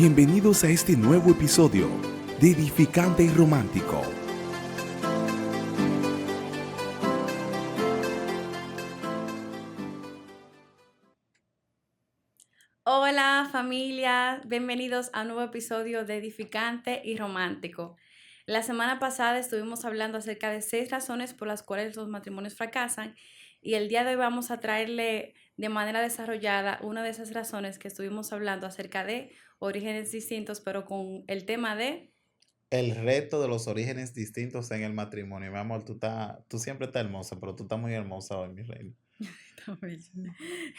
Bienvenidos a este nuevo episodio de Edificante y Romántico. Hola familia, bienvenidos a un nuevo episodio de Edificante y Romántico. La semana pasada estuvimos hablando acerca de 6 razones por las cuales los matrimonios fracasan y el día de hoy vamos a traerle de manera desarrollada una de esas razones que estuvimos hablando acerca de orígenes distintos, pero con el tema de... El reto de los orígenes distintos en el matrimonio. Mi amor, tú siempre estás hermosa, pero tú estás muy hermosa hoy, mi reina.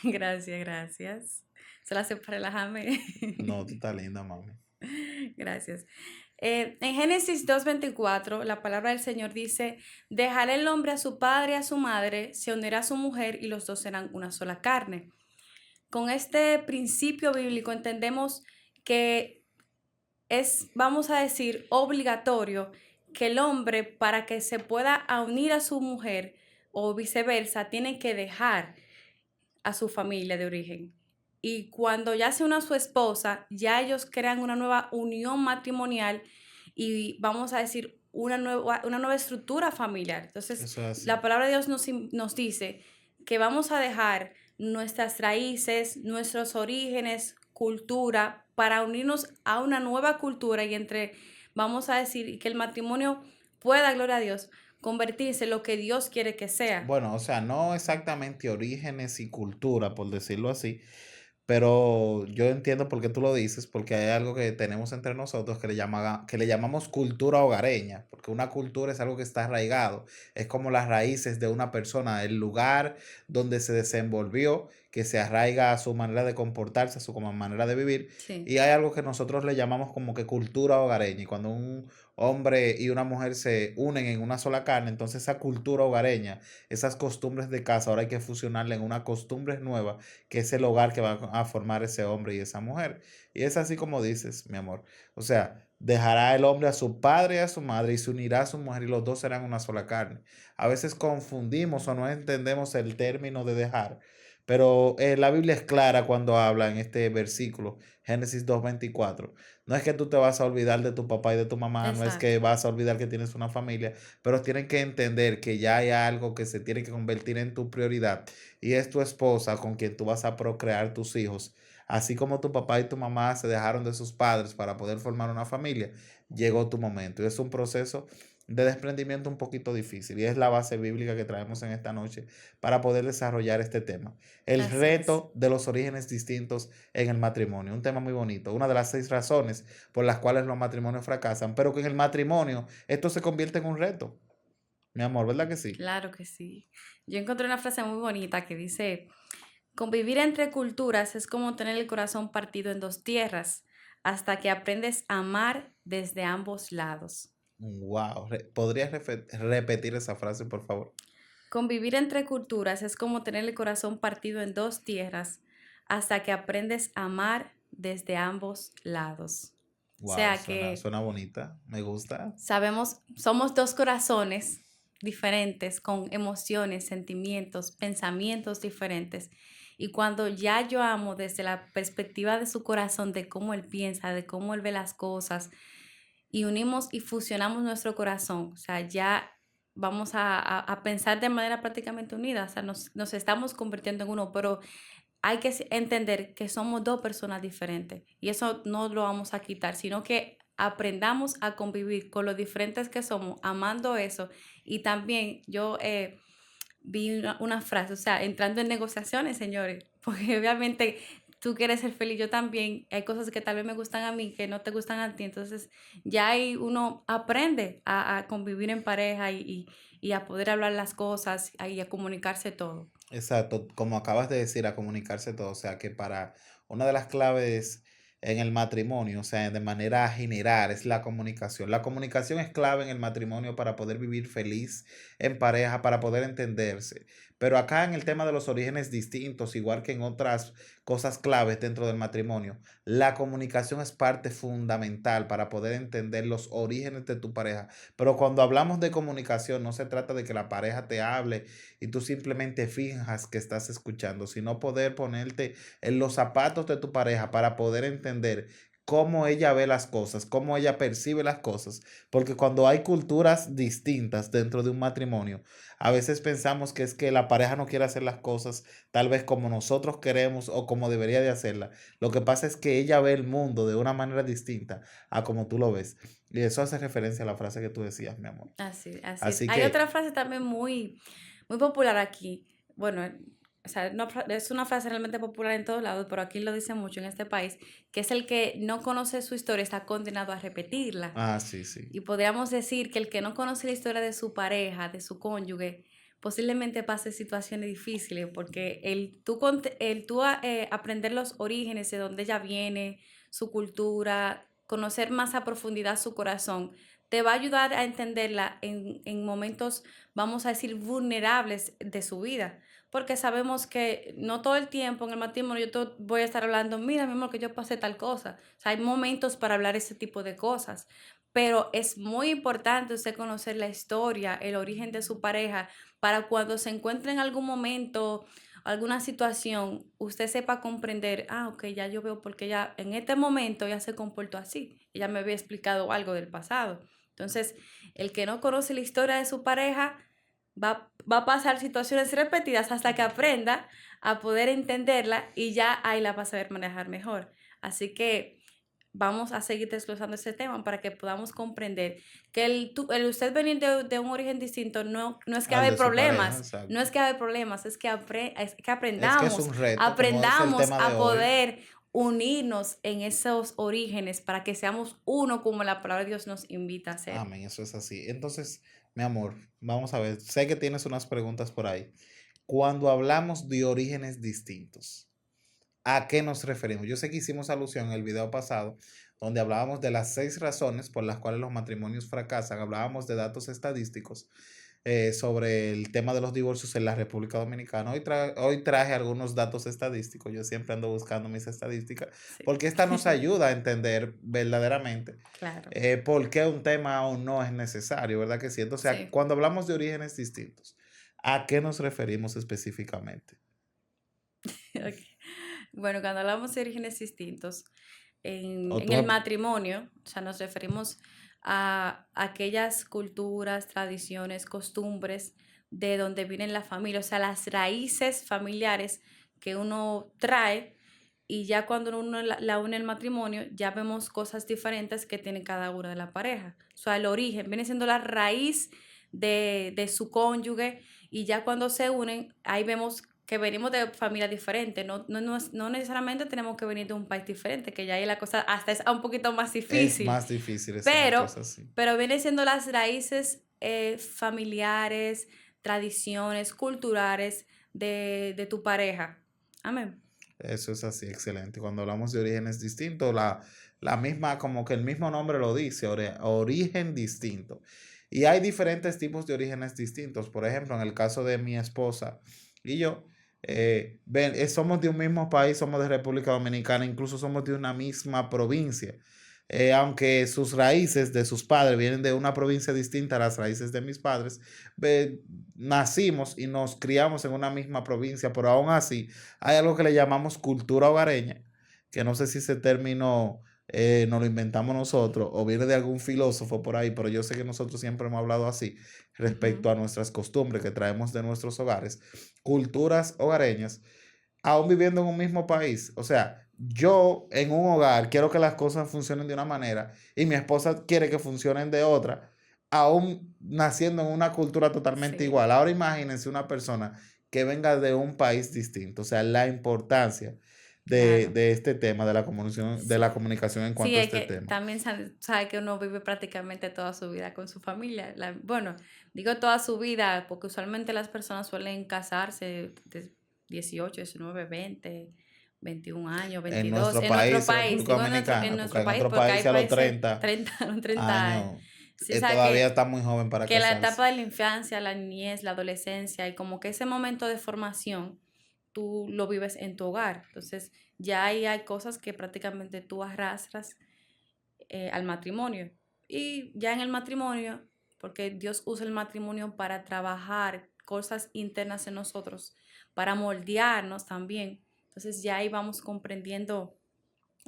Gracias, gracias. Se la hace para relajarme. No, tú estás linda, mami. Gracias. En Génesis 2:24, la palabra del Señor dice, dejará el hombre a su padre y a su madre, se unirá a su mujer y los dos serán una sola carne. Con este principio bíblico entendemos que es, vamos a decir, obligatorio que el hombre, para que se pueda unir a su mujer o viceversa, tiene que dejar a su familia de origen. Y cuando ya se une a su esposa, ya ellos crean una nueva unión matrimonial y vamos a decir una nueva estructura familiar. Entonces, Eso es la así. palabra de Dios nos dice que vamos a dejar nuestras raíces, nuestros orígenes, cultura, para unirnos a una nueva cultura y vamos a decir, que el matrimonio pueda, gloria a Dios, convertirse en lo que Dios quiere que sea. Bueno, o sea, no exactamente orígenes y cultura, por decirlo así, pero yo entiendo por qué tú lo dices, porque hay algo que tenemos entre nosotros que le llamamos cultura hogareña, porque una cultura es algo que está arraigado, es como las raíces de una persona, el lugar donde se desenvolvió, que se arraiga a su manera de comportarse, a su como manera de vivir, Sí. y hay algo que nosotros le llamamos como que cultura hogareña, y cuando un hombre y una mujer se unen en una sola carne, entonces esa cultura hogareña, esas costumbres de casa, ahora hay que fusionarla en una costumbre nueva que es el hogar que va a formar ese hombre y esa mujer. Y es así como dices, mi amor. O sea, dejará el hombre a su padre y a su madre y se unirá a su mujer y los dos serán una sola carne. A veces confundimos o no entendemos el término de dejar, pero la Biblia es clara cuando habla en este versículo, Génesis 2:24. No es que tú te vas a olvidar de tu papá y de tu mamá, no es que Exacto. vas a olvidar que tienes una familia, pero tienen que entender que ya hay algo que se tiene que convertir en tu prioridad y es tu esposa con quien tú vas a procrear tus hijos. Así como tu papá y tu mamá se dejaron de sus padres para poder formar una familia, llegó tu momento. Y es un proceso de desprendimiento un poquito difícil y es la base bíblica que traemos en esta noche para poder desarrollar este tema. El Así es. reto de los orígenes distintos en el matrimonio. Un tema muy bonito. Una de las 6 razones por las cuales los matrimonios fracasan, pero que en el matrimonio esto se convierte en un reto. Mi amor, ¿verdad que sí? Claro que sí. Yo encontré una frase muy bonita que dice, convivir entre culturas es como tener el corazón partido en dos tierras, hasta que aprendes a amar desde ambos lados. Wow. ¿Podrías repetir esa frase, por favor? Convivir entre culturas es como tener el corazón partido en dos tierras, hasta que aprendes a amar desde ambos lados. O Wow, sea suena, que suena bonita. Me gusta. sabemos, somos dos corazones diferentes, con emociones, sentimientos, pensamientos diferentes. Y cuando ya yo amo desde la perspectiva de su corazón, de cómo él piensa, de cómo él ve las cosas, y unimos y fusionamos nuestro corazón, o sea, ya vamos a pensar de manera prácticamente unida, o sea, nos estamos convirtiendo en uno, pero hay que entender que somos dos personas diferentes y eso no lo vamos a quitar, sino que aprendamos a convivir con lo diferentes que somos, amando eso. Y también yo vi una frase, o sea, entrando en negociaciones, señores, porque obviamente tú quieres ser feliz, yo también, hay cosas que tal vez me gustan a mí que no te gustan a ti, entonces ya ahí uno aprende a convivir en pareja y a poder hablar las cosas y a comunicarse todo. Exacto, como acabas de decir, a comunicarse todo. O sea, que para una de las claves en el matrimonio, o sea, de manera general, es la comunicación. La comunicación es clave en el matrimonio para poder vivir feliz en pareja, para poder entenderse. Pero acá en el tema de los orígenes distintos, igual que en otras cosas claves dentro del matrimonio, la comunicación es parte fundamental para poder entender los orígenes de tu pareja. Pero cuando hablamos de comunicación, no se trata de que la pareja te hable y tú simplemente finjas que estás escuchando, sino poder ponerte en los zapatos de tu pareja para poder entender cómo ella ve las cosas, cómo ella percibe las cosas, porque cuando hay culturas distintas dentro de un matrimonio, a veces pensamos que es que la pareja no quiere hacer las cosas tal vez como nosotros queremos o como debería de hacerla. Lo que pasa es que ella ve el mundo de una manera distinta a como tú lo ves. Y eso hace referencia a la frase que tú decías, mi amor. Así es. Así Hay que, otra frase también muy popular aquí. Bueno, o sea, es una frase realmente popular en todos lados, pero aquí lo dicen mucho en este país, que es el que no conoce su historia está condenado a repetirla. sí, sí. Y podríamos decir que el que no conoce la historia de su pareja, de su cónyuge, posiblemente pase situaciones difíciles, porque aprender los orígenes de dónde ella viene, su cultura, conocer más a profundidad su corazón, te va a ayudar a entenderla en momentos, vamos a decir, vulnerables de su vida. Porque sabemos que no todo el tiempo en el matrimonio voy a estar hablando, mira, mi amor, que yo pasé tal cosa. O sea, hay momentos para hablar ese tipo de cosas. Pero es muy importante usted conocer la historia, el origen de su pareja, para cuando se encuentre en algún momento, alguna situación, usted sepa comprender, ok, ya yo veo porque ya en este momento ya se comportó así, ella me había explicado algo del pasado. Entonces, el que no conoce la historia de su pareja va a pasar situaciones repetidas hasta que aprenda a poder entenderla y ya ahí la va a saber manejar mejor. Así que vamos a seguir desglosando ese tema para que podamos comprender que el usted venir de un origen distinto no es que Al hay de su pareja, problemas, no exacto. es que hay problemas, es que Es que es aprendamos, un reto, como es el aprendamos tema de a hoy. poder unirnos en esos orígenes para que seamos uno como la palabra de Dios nos invita a ser. Amén, eso es así. Entonces, mi amor, vamos a ver. Sé que tienes unas preguntas por ahí. Cuando hablamos de orígenes distintos, ¿a qué nos referimos? Yo sé que hicimos alusión en el video pasado, donde hablábamos de las 6 razones por las cuales los matrimonios fracasan. Hablábamos de datos estadísticos sobre el tema de los divorcios en la República Dominicana. Hoy traje algunos datos estadísticos. Yo siempre ando buscando mis estadísticas, Sí, porque esta nos ayuda a entender verdaderamente claro, por qué un tema o no es necesario, ¿verdad que sí? Entonces, sí. cuando hablamos de orígenes distintos, ¿a qué nos referimos específicamente? Ok. Bueno, cuando hablamos de orígenes distintos, O en tú, el matrimonio, o sea, nos referimos a aquellas culturas, tradiciones, costumbres de donde viene la familia, o sea, las raíces familiares que uno trae y ya cuando uno la une el matrimonio, ya vemos cosas diferentes que tiene cada una de la pareja. O sea, el origen viene siendo la raíz de su cónyuge y ya cuando se unen, ahí vemos que venimos de familias diferentes, no necesariamente tenemos que venir de un país diferente, que ya ahí la cosa hasta es un poquito más es difícil, más difícil, exacto, pero, es así. pero viene siendo las raíces familiares, tradiciones, culturales de tu pareja. Amén. Eso es así, excelente. Cuando hablamos de orígenes distintos, la misma, como que el mismo nombre lo dice, origen distinto. Y hay diferentes tipos de orígenes distintos. Por ejemplo, en el caso de mi esposa y yo, somos de un mismo país, somos de República Dominicana, incluso somos de una misma provincia. Aunque sus raíces de sus padres vienen de una provincia distinta a las raíces de mis padres, nacimos y nos criamos en una misma provincia, pero aún así hay algo que le llamamos cultura hogareña, que no sé si ese término nos lo inventamos nosotros o viene de algún filósofo por ahí, pero yo sé que nosotros siempre hemos hablado así respecto Ujú. a nuestras costumbres que traemos de nuestros hogares, culturas hogareñas, aún viviendo en un mismo país. O sea, yo en un hogar quiero que las cosas funcionen de una manera y mi esposa quiere que funcionen de otra, aún naciendo en una cultura totalmente Sí, igual. Ahora imagínense una persona que venga de un país distinto, o sea, la importancia claro. de este tema, de Sí. la comunicación en Sí, cuanto a es este que tema. también sabe que uno vive prácticamente toda su vida con su familia. Bueno, digo toda su vida porque usualmente las personas suelen casarse de 18, 19, 20, 21 años, En 22. nuestro En nuestro país, en país, República digo en Dominicana, porque nuestro en país otros porque hay países a los países 30 30, 30 años sí, o sea todavía está muy joven para que la casarse. etapa de la infancia, la niñez, la adolescencia y como que ese momento de formación, tú lo vives en tu hogar. Entonces, ya ahí hay cosas que prácticamente tú arrastras al matrimonio. Y ya en el matrimonio, porque Dios usa el matrimonio para trabajar cosas internas en nosotros, para moldearnos también. Entonces ya ahí vamos comprendiendo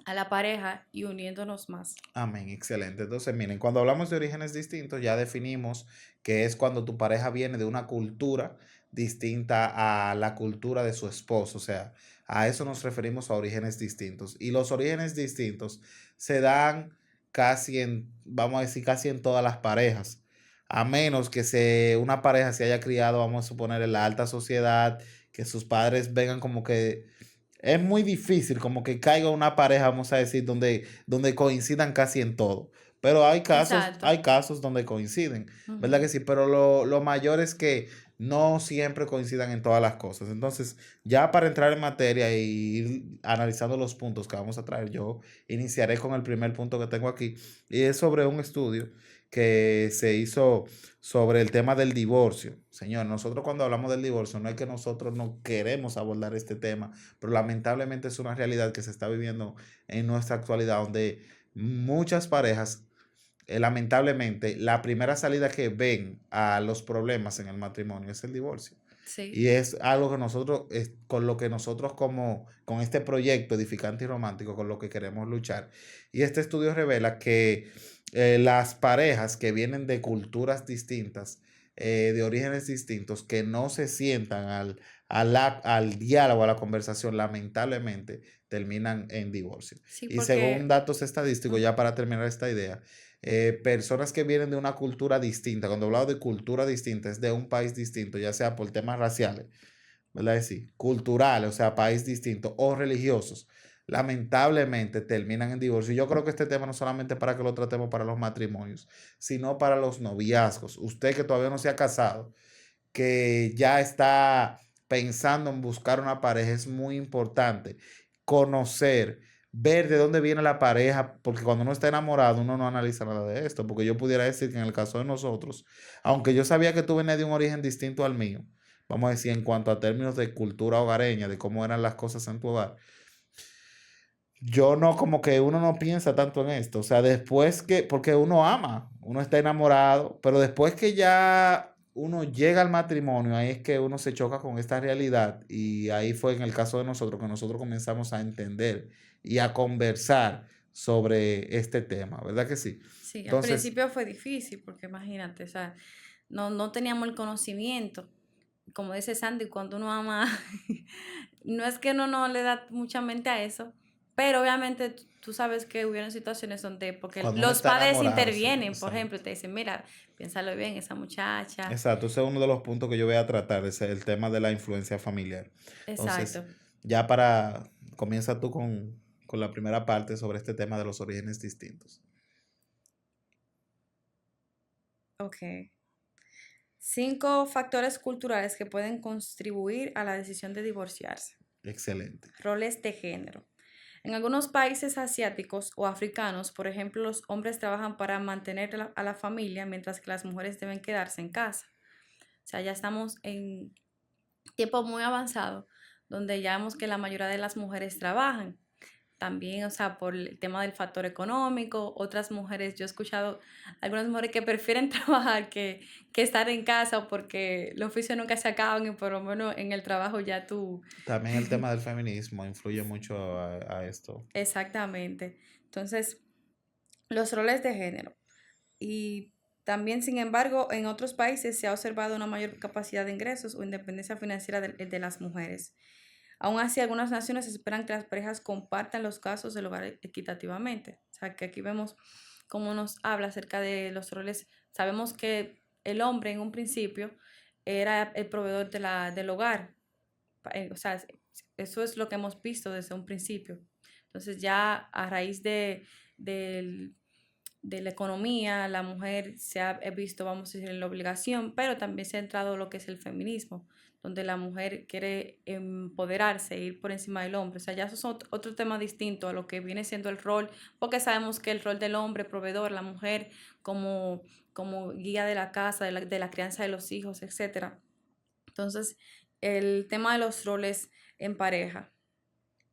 a la pareja y uniéndonos más. Amén, excelente. Entonces, miren, cuando hablamos de orígenes distintos, ya definimos que es cuando tu pareja viene de una cultura distinta a la cultura de su esposo. O sea, a eso nos referimos a orígenes distintos. Y los orígenes distintos se dan casi en, vamos a decir, casi en todas las parejas. A menos que una pareja se haya criado, vamos a suponer, en la alta sociedad, que sus padres vengan como que es muy difícil como que caiga una pareja, vamos a decir, donde coincidan casi en todo. Pero Exacto. hay casos donde coinciden, ¿verdad Ujú. que sí? Pero lo mayor es que no siempre coincidan en todas las cosas. Entonces, ya para entrar en materia y ir analizando los puntos que vamos a traer, yo iniciaré con el primer punto que tengo aquí, y es sobre un estudio que se hizo sobre el tema del divorcio. Señor, nosotros cuando hablamos del divorcio, no es que nosotros no queremos abordar este tema, pero lamentablemente es una realidad que se está viviendo en nuestra actualidad, donde muchas parejas, lamentablemente, la primera salida que ven a los problemas en el matrimonio es el divorcio. Sí. Y es algo que nosotros, con lo que nosotros como, con este proyecto edificante y romántico, con lo que queremos luchar. Y este estudio revela que las parejas que vienen de culturas distintas, de orígenes distintos, que no se sientan al diálogo, a la conversación, lamentablemente terminan en divorcio. Sí, Y según porque datos estadísticos, ya para terminar esta idea, personas que vienen de una cultura distinta, cuando hablamos de cultura distinta, es de un país distinto, ya sea por temas raciales, ¿verdad? Es decir, culturales, o sea, país distinto, o religiosos, lamentablemente terminan en divorcio. Y yo creo que este tema no solamente para que lo tratemos para los matrimonios, sino para los noviazgos. Usted que todavía no se ha casado, que ya está pensando en buscar una pareja, es muy importante conocer, ver de dónde viene la pareja, porque cuando uno está enamorado, uno no analiza nada de esto, porque yo pudiera decir que en el caso de nosotros, aunque yo sabía que tú venías de un origen distinto al mío, vamos a decir en cuanto a términos de cultura hogareña, de cómo eran las cosas en tu hogar, yo no, como que uno no piensa tanto en esto. O sea, después que, porque uno ama, uno está enamorado, pero después que ya uno llega al matrimonio, ahí es que uno se choca con esta realidad. Y ahí fue en el caso de nosotros que nosotros comenzamos a entender y a conversar sobre este tema, ¿verdad que sí? sí, al Entonces, principio fue difícil, porque imagínate, o sea, no teníamos el conocimiento. Como dice Sandy, cuando uno ama, no es que uno no le da mucha mente a eso, pero obviamente tú sabes que hubieron situaciones donde, porque cuando uno los está padres enamorado, sí, intervienen, por exacto. ejemplo, te dicen, mira, piénsalo bien, esa muchacha. Exacto, ese es uno de los puntos que yo voy a tratar, es el tema de la influencia familiar. Entonces, Exacto. ya para, comienza tú con la primera parte sobre este tema de los orígenes distintos. Ok. 5 factores culturales que pueden contribuir a la decisión de divorciarse. Excelente. Roles de género. En algunos países asiáticos o africanos, por ejemplo, los hombres trabajan para mantener a la familia, mientras que las mujeres deben quedarse en casa. O sea, ya estamos en tiempo muy avanzado, donde ya vemos que la mayoría de las mujeres trabajan. También, o sea, por el tema del factor económico, otras mujeres, yo he escuchado algunas mujeres que prefieren trabajar que estar en casa porque los oficios nunca se acaban y por lo menos en el trabajo ya tú. También el tema del feminismo influye mucho a esto. Exactamente. Entonces, los roles de género. Y también, sin embargo, en otros países se ha observado una mayor capacidad de ingresos o independencia financiera de las mujeres. Aún así, algunas naciones esperan que las parejas compartan los gastos del hogar equitativamente. O sea, que aquí vemos cómo nos habla acerca de los roles. Sabemos que el hombre en un principio era el proveedor del hogar. O sea, eso es lo que hemos visto desde un principio. Entonces ya a raíz del de la economía, la mujer se ha visto, vamos a decir, en la obligación, pero también se ha entrado lo que es el feminismo, donde la mujer quiere empoderarse, ir por encima del hombre. O sea, ya eso es otro tema distinto a lo que viene siendo el rol, porque sabemos que el rol del hombre, proveedor, la mujer como guía de la casa, de la crianza de los hijos, etcétera. Entonces, el tema de los roles en pareja.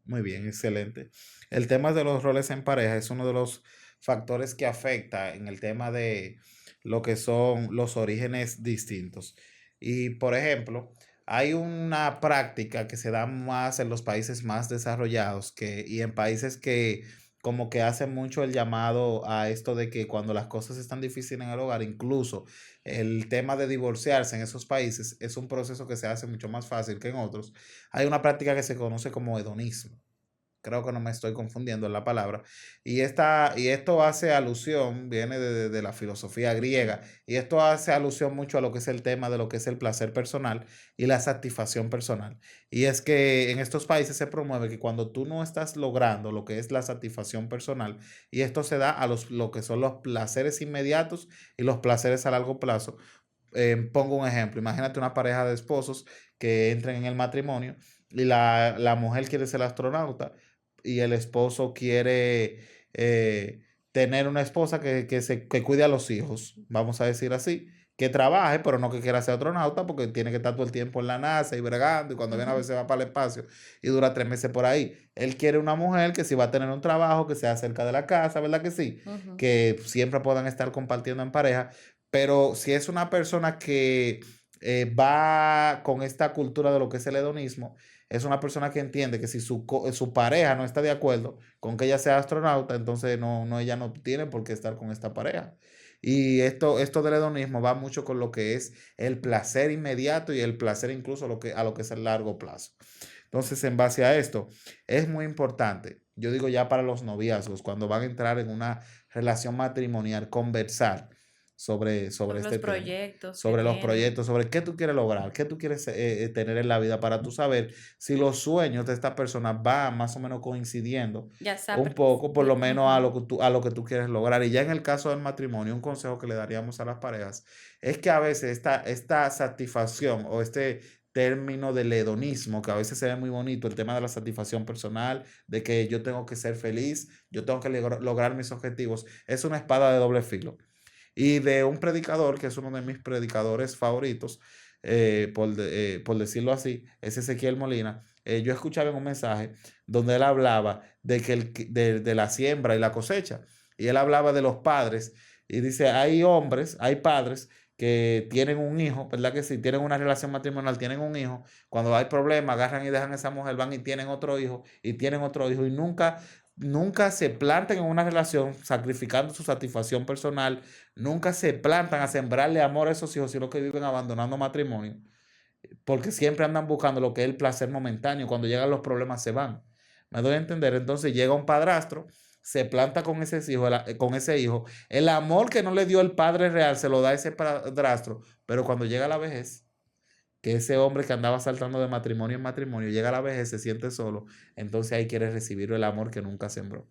Muy bien, excelente. El tema de los roles en pareja es uno de los factores que afecta en el tema de lo que son los orígenes distintos. Y, por ejemplo, hay una práctica que se da más en los países más desarrollados y en países que como que hacen mucho el llamado a esto de que cuando las cosas están difíciles en el hogar, incluso el tema de divorciarse en esos países es un proceso que se hace mucho más fácil que en otros. Hay una práctica que se conoce como hedonismo. Creo que no me estoy confundiendo en la palabra. Y esto hace alusión, viene de la filosofía griega, y esto hace alusión mucho a lo que es el tema de lo que es el placer personal y la satisfacción personal. Y es que en estos países se promueve que cuando tú no estás logrando lo que es la satisfacción personal, y esto se da a lo que son los placeres inmediatos y los placeres a largo plazo. Pongo un ejemplo, imagínate una pareja de esposos que entren en el matrimonio y la mujer quiere ser astronauta y el esposo quiere tener una esposa que cuide a los hijos, vamos a decir así, que trabaje, pero no que quiera ser astronauta porque tiene que estar todo el tiempo en la NASA y bregando y cuando viene a Ujú. veces va para el espacio y dura 3 meses por ahí. Él quiere una mujer que sí va a tener un trabajo, que sea cerca de la casa, ¿verdad que sí? Ujú. Que siempre puedan estar compartiendo en pareja, pero si es una persona que va con esta cultura de lo que es el hedonismo, es una persona que entiende que si su pareja no está de acuerdo con que ella sea astronauta, entonces ella no tiene por qué estar con esta pareja. Y esto del hedonismo va mucho con lo que es el placer inmediato y el placer incluso a lo que es el largo plazo. Entonces, en base a esto, es muy importante, yo digo ya para los noviazgos, cuando van a entrar en una relación matrimonial, conversar sobre Sobre los este tema, proyectos que sobre los tienen. proyectos, sobre qué tú quieres lograr, qué tú quieres tener en la vida para tú saber si los sueños de esta persona van más o menos coincidiendo Ya sea, un poco, por lo menos ujú. a lo que tú quieres lograr. Y ya en el caso del matrimonio, un consejo que le daríamos a las parejas es que a veces esta satisfacción o este término del hedonismo, que a veces se ve muy bonito, el tema de la satisfacción personal, de que yo tengo que ser feliz, yo tengo que lograr mis objetivos, es una espada de doble filo. Y de un predicador, que es uno de mis predicadores favoritos, por decirlo así, es Ezequiel Molina. Yo escuchaba en un mensaje donde él hablaba de la siembra y la cosecha. Y él hablaba de los padres. Y dice, hay hombres, hay padres que tienen un hijo, ¿verdad que sí? Tienen una relación matrimonial, tienen un hijo. Cuando hay problemas, agarran y dejan a esa mujer, van y tienen otro hijo, y tienen otro hijo, y nunca se plantan en una relación sacrificando su satisfacción personal, nunca se plantan a sembrarle amor a esos hijos, sino que viven abandonando matrimonio, porque siempre andan buscando lo que es el placer momentáneo, cuando llegan los problemas se van. Me doy a entender, entonces llega un padrastro, se planta con ese hijo, el amor que no le dio el padre real se lo da ese padrastro, pero cuando llega la vejez, que ese hombre que andaba saltando de matrimonio en matrimonio, llega a la vejez, se siente solo, entonces ahí quiere recibir el amor que nunca sembró.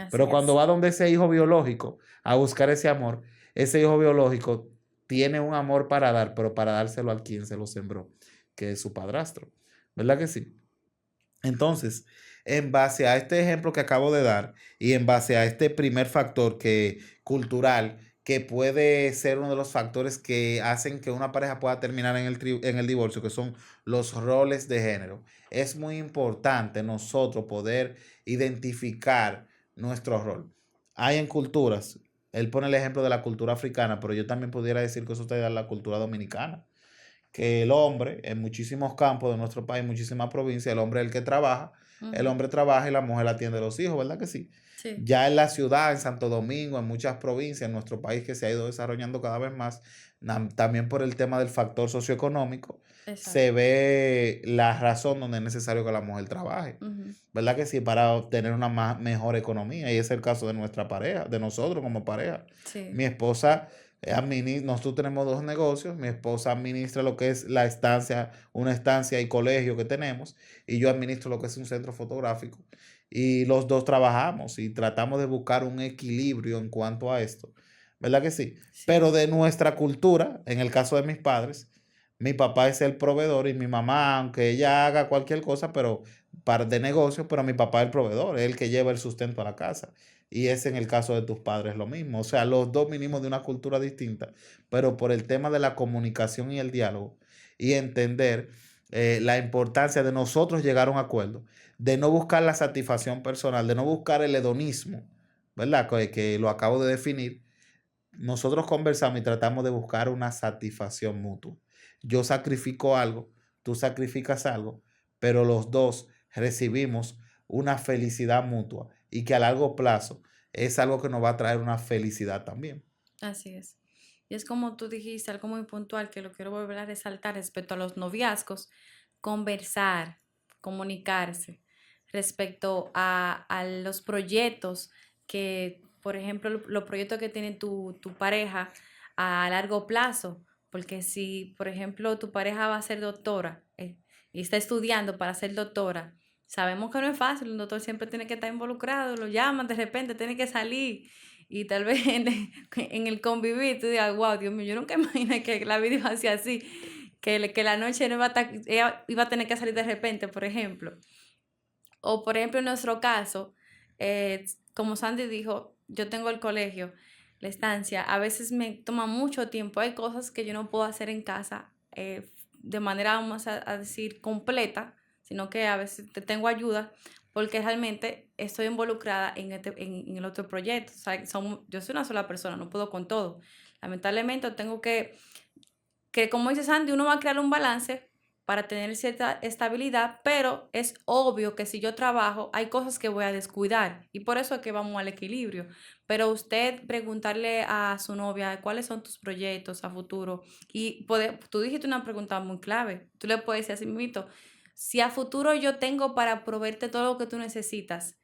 Pero Así cuando es. va donde ese hijo biológico a buscar ese amor, ese hijo biológico tiene un amor para dar, pero para dárselo a quien se lo sembró, que es su padrastro. ¿Verdad que sí? Entonces, en base a este ejemplo que acabo de dar y en base a este primer factor cultural, que puede ser uno de los factores que hacen que una pareja pueda terminar en el divorcio, que son los roles de género, es muy importante nosotros poder identificar nuestro rol. Hay en culturas, él pone el ejemplo de la cultura africana, pero yo también pudiera decir que eso está en la cultura dominicana, que el hombre, en muchísimos campos de nuestro país, muchísimas provincias, el hombre es el que trabaja, el Ujú. hombre trabaja y la mujer atiende a los hijos, ¿verdad que sí? Sí, Ya en la ciudad, en Santo Domingo, en muchas provincias, en nuestro país que se ha ido desarrollando cada vez más, también por el tema del factor socioeconómico, se exacto. ve la razón donde es necesario que la mujer trabaje, Ujú. ¿verdad que sí? Para obtener una mejor economía. Y es el caso de nuestra pareja, de nosotros como pareja. Mi Sí. esposa nosotros tenemos dos negocios, mi esposa administra lo que es la estancia, una estancia y colegio que tenemos, y yo administro lo que es un centro fotográfico. Y los dos trabajamos y tratamos de buscar un equilibrio en cuanto a esto, ¿verdad que sí? Pero Sí. de nuestra cultura, en el caso de mis padres, mi papá es el proveedor y mi mamá, aunque ella haga cualquier cosa, pero de negocio, pero mi papá es el proveedor, es el que lleva el sustento a la casa. Y es en el caso de tus padres lo mismo. O sea, los dos vinimos de una cultura distinta, pero por el tema de la comunicación y el diálogo y entender la importancia de nosotros llegar a un acuerdo, de no buscar la satisfacción personal, de no buscar el hedonismo, ¿verdad? Que lo acabo de definir. Nosotros conversamos y tratamos de buscar una satisfacción mutua. Yo sacrifico algo tú sacrificas algo, pero los dos recibimos una felicidad mutua y que a largo plazo es algo que nos va a traer una felicidad también. Así es. Y es como tú dijiste, algo muy puntual que lo quiero volver a resaltar respecto a los noviazgos, conversar, comunicarse respecto a los proyectos que, por ejemplo, los proyectos que tiene tu pareja a largo plazo, porque si, por ejemplo, tu pareja va a ser doctora y está estudiando para ser doctora, sabemos que no es fácil, un doctor siempre tiene que estar involucrado, lo llaman de repente, tiene que salir y tal vez en el convivir tú digas, wow, Dios mío, yo nunca imaginé que la vida iba a ser así, que la noche no iba a ella iba a tener que salir de repente, por ejemplo. O por ejemplo, en nuestro caso, como Sandy dijo, yo tengo el colegio, la estancia, a veces me toma mucho tiempo, hay cosas que yo no puedo hacer en casa de manera, vamos a decir, completa, sino que a veces te tengo ayuda porque realmente estoy involucrada en el otro proyecto. O sea, yo soy una sola persona, no puedo con todo. Lamentablemente tengo que como dice Sandy, uno va a crear un balance para tener cierta estabilidad, pero es obvio que si yo trabajo, hay cosas que voy a descuidar y por eso es que vamos al equilibrio. Pero usted preguntarle a su novia cuáles son tus proyectos a futuro y tú dijiste una pregunta muy clave. Tú le puedes decir así mismo, si a futuro yo tengo para proveerte todo lo que tú necesitas,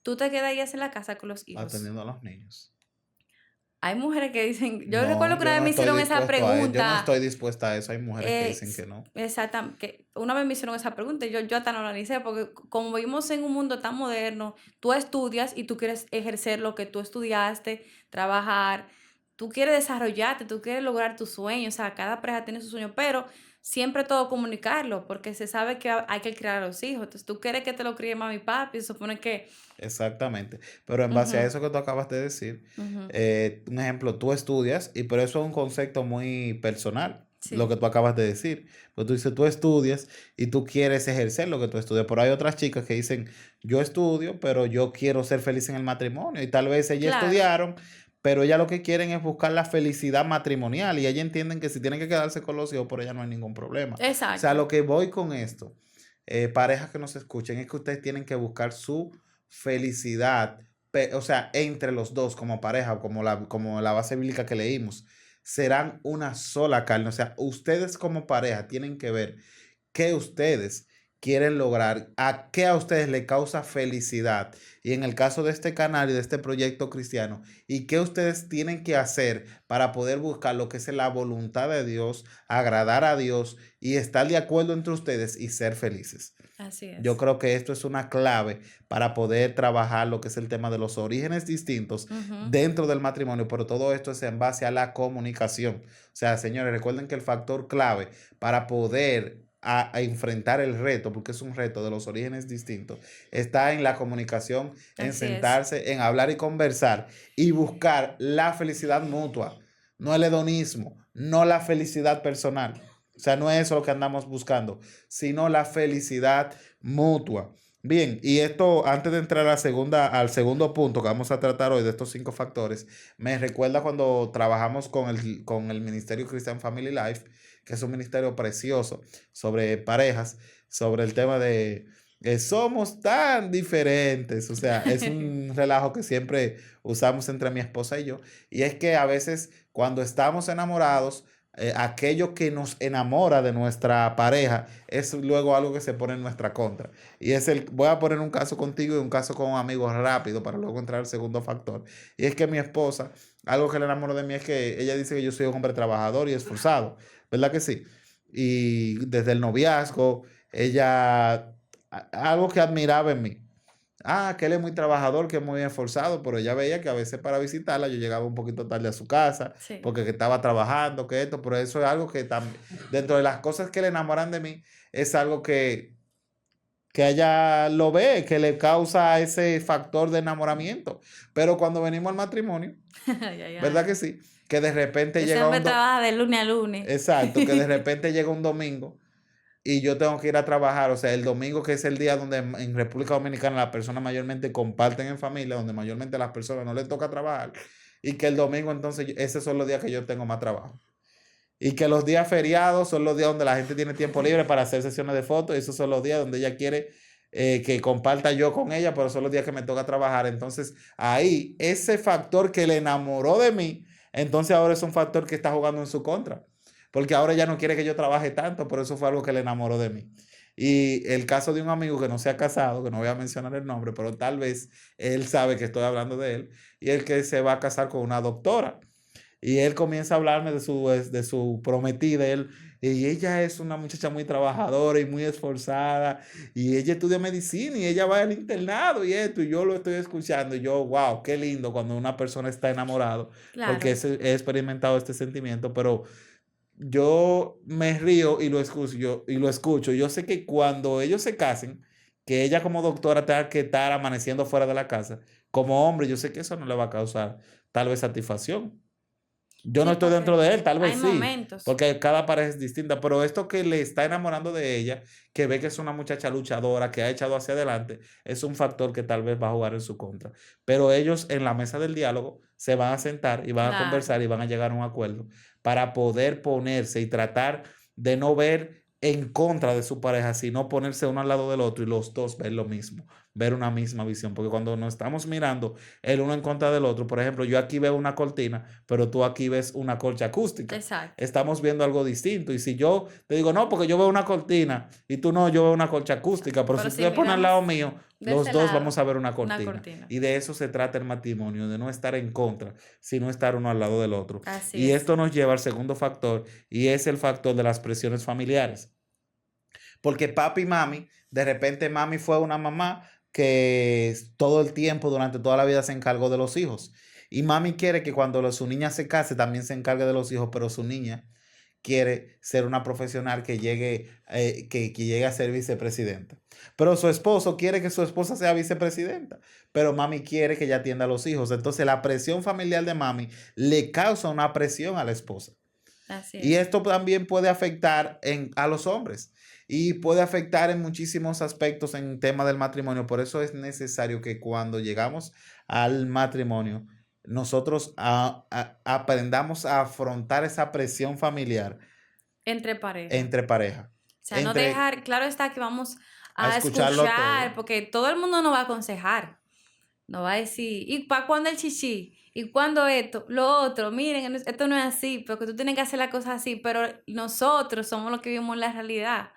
¿tú te quedarías en la casa con los hijos? Atendiendo a los niños. Hay mujeres que dicen, yo No, recuerdo que yo una vez no me estoy hicieron esa dispuesto a eso. Yo no pregunta. estoy dispuesta a eso. Hay mujeres que dicen que no. Exactamente, que una vez me hicieron esa pregunta y yo hasta no la analicé porque como vivimos en un mundo tan moderno, tú estudias y tú quieres ejercer lo que tú estudiaste, trabajar, tú quieres desarrollarte, tú quieres lograr tus sueños, o sea, cada pareja tiene su sueño, pero siempre todo comunicarlo porque se sabe que hay que criar a los hijos, entonces tú quieres que te lo críe mami y papi, se supone que... Exactamente. Pero en base a Ujú, eso que tú acabas de decir, ujú, un ejemplo, tú estudias, y por eso es un concepto muy personal, lo sí, que tú acabas de decir. Pues tú dices, tú estudias y tú quieres ejercer lo que tú estudias. Pero hay otras chicas que dicen, yo estudio, pero yo quiero ser feliz en el matrimonio. Y tal vez ellas claro, estudiaron, pero ellas lo que quieren es buscar la felicidad matrimonial. Y ellas entienden que si tienen que quedarse con los hijos, por ellas no hay ningún problema. O sea, exacto, lo que voy con esto, parejas que nos escuchen, es que ustedes tienen que buscar su felicidad, o sea, entre los dos como pareja, como la base bíblica que leímos, serán una sola carne. O sea, ustedes como pareja tienen que ver qué ustedes quieren lograr, a qué a ustedes le causa felicidad. Y en el caso de este canal y de este proyecto cristiano, y qué ustedes tienen que hacer para poder buscar lo que es la voluntad de Dios, agradar a Dios y estar de acuerdo entre ustedes y ser felices. así Yo es. creo que esto es una clave para poder trabajar lo que es el tema de los orígenes distintos Ujú, dentro del matrimonio, pero todo esto es en base a la comunicación. O sea, señores, recuerden que el factor clave para poder a enfrentar el reto, porque es un reto de los orígenes distintos, está en la comunicación, en así es. sentarse, en hablar y conversar y buscar la felicidad mutua, no el hedonismo, no la felicidad personal. O sea, no es eso lo que andamos buscando, sino la felicidad mutua. Bien, y esto, antes de entrar a al segundo punto que vamos a tratar hoy de estos 5 factores, me recuerda cuando trabajamos con el Ministerio Christian Family Life, que es un ministerio precioso sobre parejas, sobre el tema de somos tan diferentes. O sea, es un relajo que siempre usamos entre mi esposa y yo. Y es que a veces cuando estamos enamorados, aquello que nos enamora de nuestra pareja es luego algo que se pone en nuestra contra. Y voy a poner un caso contigo y un caso con un amigo rápido para luego entrar al segundo factor. Y es que mi esposa, algo que le enamoró de mí es que ella dice que yo soy un hombre trabajador y esforzado, ¿verdad que sí? Y desde el noviazgo, algo que admiraba en mí. Ah, que él es muy trabajador, que es muy esforzado, pero ella veía que a veces para visitarla yo llegaba un poquito tarde a su casa, Sí, porque que estaba trabajando, que esto, pero eso es algo que también, dentro de las cosas que le enamoran de mí, es algo que ella lo ve, que le causa ese factor de enamoramiento. Pero cuando venimos al matrimonio, ay, ay, ¿verdad ay. que sí? Que de repente Ese llega hombre un trabaja de lunes a lunes. exacto, que de repente llega un domingo y yo tengo que ir a trabajar. O sea, el domingo, que es el día donde en República Dominicana las personas mayormente comparten en familia, donde mayormente a las personas no les toca trabajar, y que el domingo entonces esos son los días que yo tengo más trabajo. Y que los días feriados son los días donde la gente tiene tiempo libre para hacer sesiones de fotos. Y esos son los días donde ella quiere que comparta yo con ella, pero son los días que me toca trabajar. Entonces, ahí, ese factor que le enamoró de mí, entonces ahora es un factor que está jugando en su contra. Porque ahora ella no quiere que yo trabaje tanto, pero eso fue algo que le enamoró de mí. Y el caso de un amigo que no se ha casado, que no voy a mencionar el nombre, pero tal vez él sabe que estoy hablando de él, y el que se va a casar con una doctora. Y él comienza a hablarme de su prometida, y ella es una muchacha muy trabajadora y muy esforzada, y ella estudia medicina y ella va al internado y esto, y yo lo estoy escuchando, y yo, wow, qué lindo cuando una persona está enamorado, porque Claro, he experimentado este sentimiento, pero yo me río y lo escucho, Yo sé que cuando ellos se casen, que ella como doctora tenga que estar amaneciendo fuera de la casa, como hombre, yo sé que eso no le va a causar tal vez satisfacción. Yo no sí, estoy dentro porque de él, tal vez hay sí, momentos, porque cada pareja es distinta, pero esto que le está enamorando de ella, que ve que es una muchacha luchadora, que ha echado hacia adelante, es un factor que tal vez va a jugar en su contra. Pero ellos en la mesa del diálogo se van a sentar y van a claro. conversar y van a llegar a un acuerdo para poder ponerse y tratar de no ver en contra de su pareja, sino ponerse uno al lado del otro y los dos ver lo mismo, ver una misma visión, porque cuando nos estamos mirando el uno en contra del otro, por ejemplo, yo aquí veo una cortina, pero tú aquí ves una colcha acústica. Exacto. Estamos viendo algo distinto. Y si yo te digo, no, porque yo veo una cortina y tú no, yo veo una colcha acústica, pero Pero si tú si te pones al lado miramos mío, de los ese dos vamos lado, a ver una una cortina. cortina. Y de eso se trata el matrimonio, de no estar en contra, sino estar uno al lado del otro. Así Y es. esto nos lleva al segundo factor, y es el factor de las presiones familiares. Porque papi y mami, de repente mami fue una mamá que todo el tiempo, durante toda la vida, se encargó de los hijos. Y mami quiere que cuando su niña se case también se encargue de los hijos, pero su niña quiere ser una profesional que llegue a ser vicepresidenta. Pero su esposo quiere que su esposa sea vicepresidenta, pero mami quiere que ella atienda a los hijos. Entonces la presión familiar de mami le causa una presión a la esposa. Así Y es. esto también puede afectar a los hombres y puede afectar en muchísimos aspectos en tema del matrimonio. Por eso es necesario que cuando llegamos al matrimonio, nosotros aprendamos a afrontar esa presión familiar Entre pareja. entre pareja, O sea, no entre dejar, claro está que vamos a a escucharlo escuchar, todo. porque todo el mundo nos va a aconsejar. No va a decir, ¿y para cuándo el chichi? ¿Y cuándo esto? Lo otro, miren, esto no es así, porque tú tienes que hacer las cosas así, pero nosotros somos los que vivimos la realidad.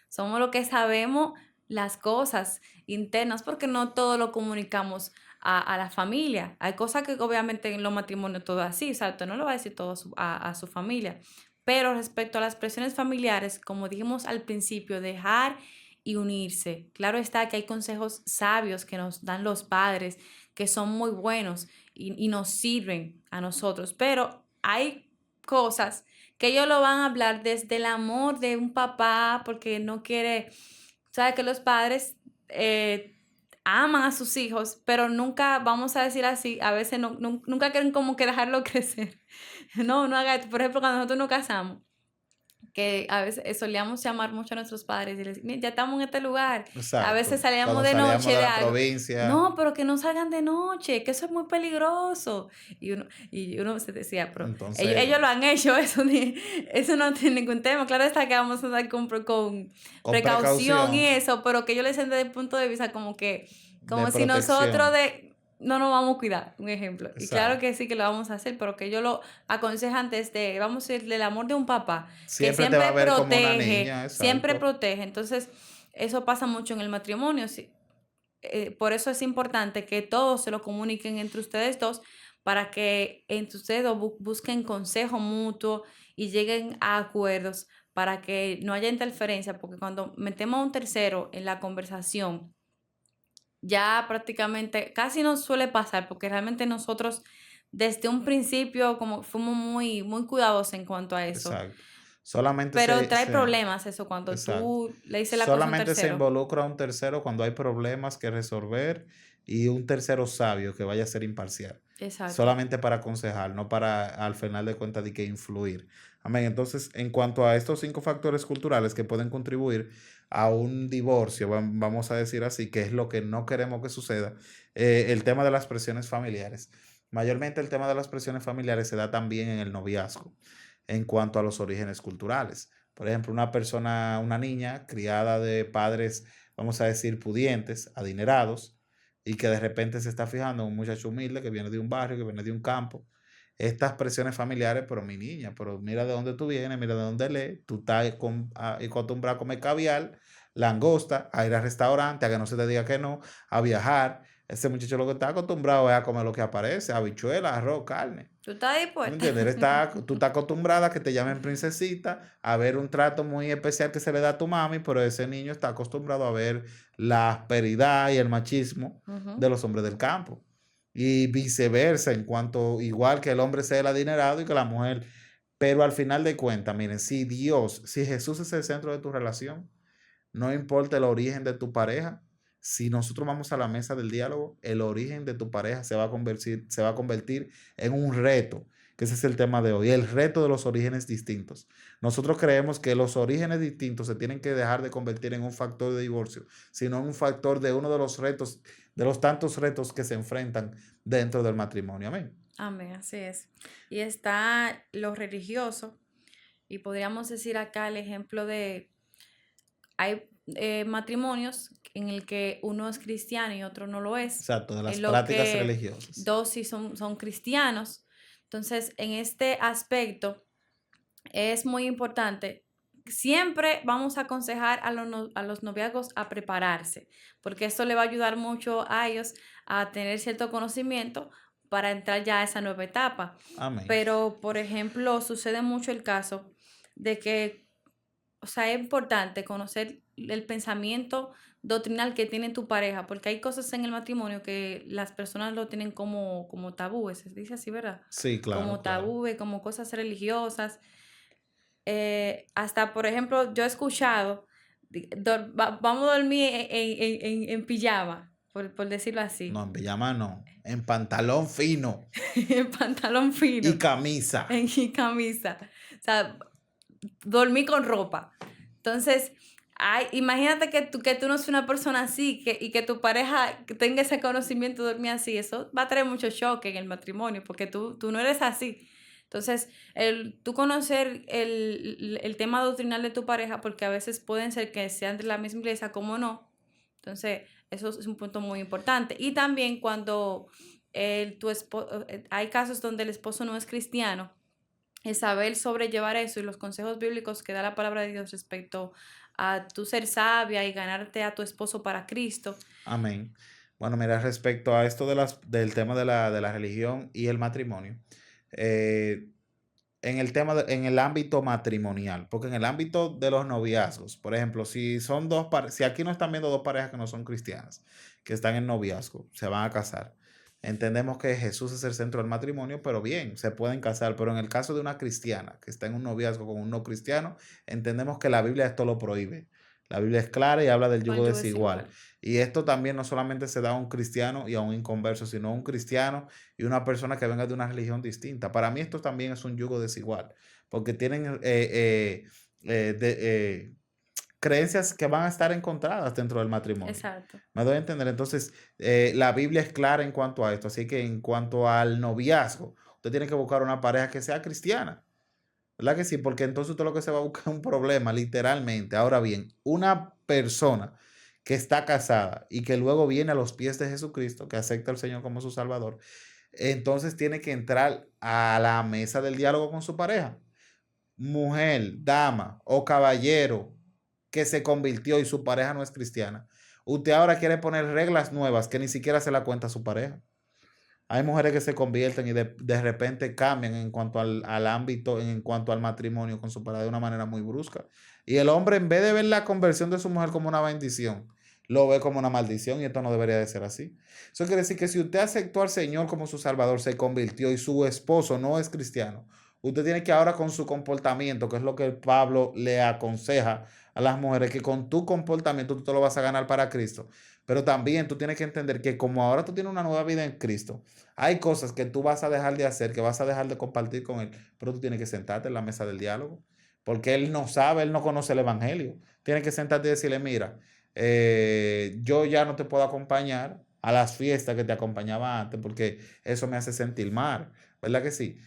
Somos los que sabemos las cosas internas, porque no todo lo comunicamos a la familia. Hay cosas que obviamente en los matrimonios todo es así, o sea, usted no lo va a decir todo a su familia. Pero respecto a las presiones familiares, como dijimos al principio, dejar y unirse. Claro está que hay consejos sabios que nos dan los padres que son muy buenos y nos sirven a nosotros, pero hay cosas que ellos lo van a hablar desde el amor de un papá porque no quiere, sabe que los padres aman a sus hijos, pero nunca, vamos a decir así, a veces nunca quieren como que dejarlo crecer. No, no haga esto. Por ejemplo, cuando nosotros nos casamos, que a veces solíamos llamar mucho a nuestros padres y les decir, ya estamos en este lugar. A veces Exacto. salíamos Cuando de salíamos noche de de la algo. provincia, No, pero que no salgan de noche, que eso es muy peligroso. Y uno se decía, pero ellos entonces, lo han hecho, eso no tiene ningún tema. Claro está que vamos a andar con con precaución y precaución eso, pero que yo les decía desde el punto de vista como que, de como si nosotros protección. no nos vamos a cuidar, un ejemplo. Y claro Exacto. que sí que lo vamos a hacer, pero que yo lo aconsejan desde, vamos a decir, del amor de un papá que Siempre te va a ver como una niña, siempre exacto. protege. Entonces, eso pasa mucho en el matrimonio. Sí. Por eso es importante que todos se lo comuniquen entre ustedes dos para que entre ustedes dos busquen consejo mutuo y lleguen a acuerdos para que no haya interferencia, porque cuando metemos a un tercero en la conversación, ya prácticamente casi no suele pasar, porque realmente nosotros desde un principio como fuimos muy, muy cuidadosos en cuanto a eso. Exacto. Solamente Pero trae se, problemas eso cuando exacto. tú le dices la cosa a un Solamente se tercero. involucra a un tercero cuando hay problemas que resolver y un tercero sabio que vaya a ser imparcial. Exacto. Solamente para aconsejar, no para al final de cuentas de que influir. Amén. Entonces, en cuanto a estos 5 factores culturales que pueden contribuir a un divorcio, vamos a decir así, que es lo que no queremos que suceda, el tema de las presiones familiares. Mayormente el tema de las presiones familiares se da también en el noviazgo. en cuanto a los orígenes culturales. Por ejemplo, una persona, una niña criada de padres, vamos a decir, pudientes, adinerados, y que de repente se está fijando en un muchacho humilde que viene de un barrio, que viene de un campo. Estas presiones familiares, pero mi niña, pero mira de dónde tú vienes, mira de dónde lees, tú estás acostumbrado a comer caviar, langosta, a ir al restaurante, a que no se te diga que no, a viajar. Ese muchacho lo que está acostumbrado es a comer lo que aparece, habichuelas, arroz, carne. ¿Tú estás ¿Tú me dispuesta? entiendes? Tú estás acostumbrada a que te llamen princesita, a ver un trato muy especial que se le da a tu mami, pero ese niño está acostumbrado a ver la asperidad y el machismo Ujú. de los hombres del campo. Y viceversa, en cuanto, igual que el hombre sea el adinerado y que la mujer. Pero al final de cuentas, miren, si Jesús es el centro de tu relación, no importa el origen de tu pareja, si nosotros vamos a la mesa del diálogo, el origen de tu pareja se va a convertir en un reto, que ese es el tema de hoy, el reto de los orígenes distintos. Nosotros creemos que los orígenes distintos se tienen que dejar de convertir en un factor de divorcio, sino en un factor de uno de los retos, de los tantos retos que se enfrentan dentro del matrimonio. Amén. Amén, así es. Y está lo religioso, y podríamos decir acá el ejemplo de, hay matrimonios en el que uno es cristiano y otro no lo es, Exacto, de las en lo prácticas que religiosas. dos sí son cristianos. Entonces, en este aspecto es muy importante. Siempre vamos a aconsejar a los noviazgos a prepararse, porque esto le va a ayudar mucho a ellos a tener cierto conocimiento para entrar ya a esa nueva etapa. Amén. Pero, por ejemplo, sucede mucho el caso de que, o sea, es importante conocer el pensamiento doctrinal que tiene tu pareja, porque hay cosas en el matrimonio que las personas lo tienen como tabúes, se dice así, ¿verdad? Sí, claro, Como claro. tabúes, como cosas religiosas. Hasta, por ejemplo, yo he escuchado, vamos a dormir en pijama, por decirlo No, así, en pijama no, en pantalón fino en pantalón y fino, camisa. en camisa. O sea, dormir con ropa. Entonces, imagínate que tú no seas una persona así y que tu pareja tenga ese conocimiento de dormir así. Eso va a traer mucho choque en el matrimonio porque tú no eres así. Entonces, tú conocer el tema doctrinal de tu pareja, porque a veces pueden ser que sean de la misma iglesia como no. Entonces, eso es un punto muy importante. Y también cuando hay casos donde el esposo no es cristiano, el saber sobrellevar eso y los consejos bíblicos que da la palabra de Dios respecto a tu ser sabia y ganarte a tu esposo para Cristo. Amén. Bueno, mira, respecto a esto del tema de la religión y el matrimonio, eh, en el ámbito matrimonial, porque en el ámbito de los noviazgos, por ejemplo, si aquí no están viendo dos parejas que no son cristianas, que están en noviazgo, se van a casar. Entendemos que Jesús es el centro del matrimonio, pero bien, se pueden casar. Pero en el caso de una cristiana que está en un noviazgo con un no cristiano, entendemos que la Biblia esto lo prohíbe. La Biblia es clara y habla del yugo Cónyuge es desigual. igual. Y esto también no solamente se da a un cristiano y a un inconverso, sino a un cristiano y una persona que venga de una religión distinta. Para mí esto también es un yugo desigual, porque tienen creencias que van a estar encontradas dentro del matrimonio. Exacto. Me doy a entender. Entonces, la Biblia es clara en cuanto a esto. Así que en cuanto al noviazgo, usted tiene que buscar una pareja que sea cristiana. ¿Verdad que sí? Porque entonces usted lo que se va a buscar es un problema, literalmente. Ahora bien, una persona que está casada y que luego viene a los pies de Jesucristo, que acepta al Señor como su Salvador, entonces tiene que entrar a la mesa del diálogo con su pareja. Mujer, dama o caballero que se convirtió y su pareja no es cristiana. Usted ahora quiere poner reglas nuevas que ni siquiera se la cuenta a su pareja. Hay mujeres que se convierten y de repente cambian en cuanto al ámbito, en cuanto al matrimonio con su pareja de una manera muy brusca. Y el hombre, en vez de ver la conversión de su mujer como una bendición, lo ve como una maldición y esto no debería de ser así. Eso quiere decir que si usted aceptó al Señor como su Salvador, se convirtió y su esposo no es cristiano, usted tiene que ahora con su comportamiento, que es lo que Pablo le aconseja a las mujeres, que con tu comportamiento tú te lo vas a ganar para Cristo. Pero también tú tienes que entender que como ahora tú tienes una nueva vida en Cristo, hay cosas que tú vas a dejar de hacer, que vas a dejar de compartir con Él, pero tú tienes que sentarte en la mesa del diálogo, porque Él no sabe, Él no conoce el Evangelio. Tienes que sentarte y decirle, mira, yo ya no te puedo acompañar a las fiestas que te acompañaba antes, porque eso me hace sentir mal, ¿verdad que sí?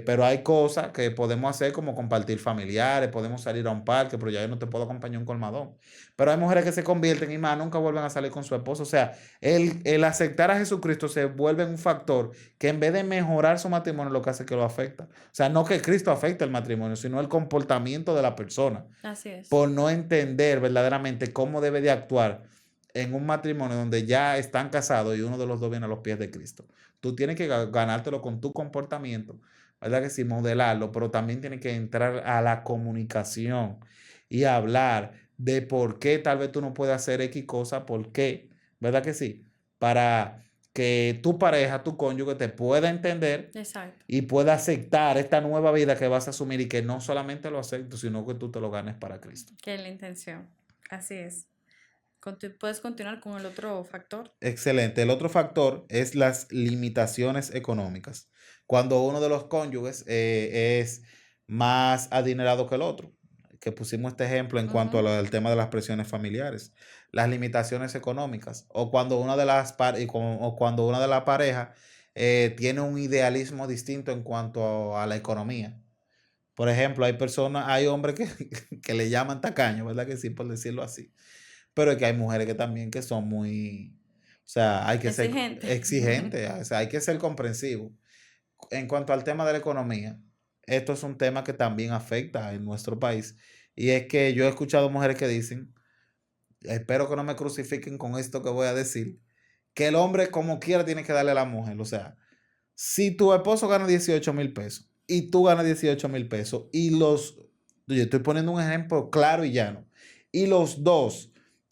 Pero hay cosas que podemos hacer como compartir familiares, podemos salir a un parque, pero ya yo no te puedo acompañar a un colmadón. Pero hay mujeres que se convierten y más nunca vuelven a salir con su esposo. O sea, el aceptar a Jesucristo se vuelve un factor que en vez de mejorar su matrimonio, lo que hace es que lo afecta. O sea, no que Cristo afecte el matrimonio, sino el comportamiento de la persona, Así es. por no entender verdaderamente cómo debe de actuar en un matrimonio donde ya están casados y uno de los dos viene a los pies de Cristo. Tú tienes que ganártelo con tu comportamiento, ¿verdad que sí? Modelarlo, pero también tienes que entrar a la comunicación y hablar de por qué tal vez tú no puedes hacer X cosa, por qué, ¿verdad que sí? Para que tu pareja, tu cónyuge te pueda entender Exacto. y pueda aceptar esta nueva vida que vas a asumir y que no solamente lo aceptes, sino que tú te lo ganes para Cristo. Que es la intención. Así es. Puedes continuar con el otro factor. Excelente. El otro factor es las limitaciones económicas. Cuando uno de los cónyuges es más adinerado que el otro, que pusimos este ejemplo en cuanto Ujú. al tema de las presiones familiares, las limitaciones económicas, o cuando una de las o cuando una de las parejas tiene un idealismo distinto en cuanto a la economía. Por ejemplo, hay personas, hay hombres que, que le llaman tacaños, ¿verdad que sí? Por decirlo así. Pero es que hay mujeres que también que son muy, o sea, hay que ser Exigente. exigentes, o sea, hay que ser comprensivo. En cuanto al tema de la economía, esto es un tema que también afecta en nuestro país. Y es que yo he escuchado mujeres que dicen, espero que no me crucifiquen con esto que voy a decir, que el hombre como quiera tiene que darle a la mujer. O sea, si tu esposo gana 18,000 pesos y tú ganas 18,000 pesos yo estoy poniendo un ejemplo claro y llano, y los dos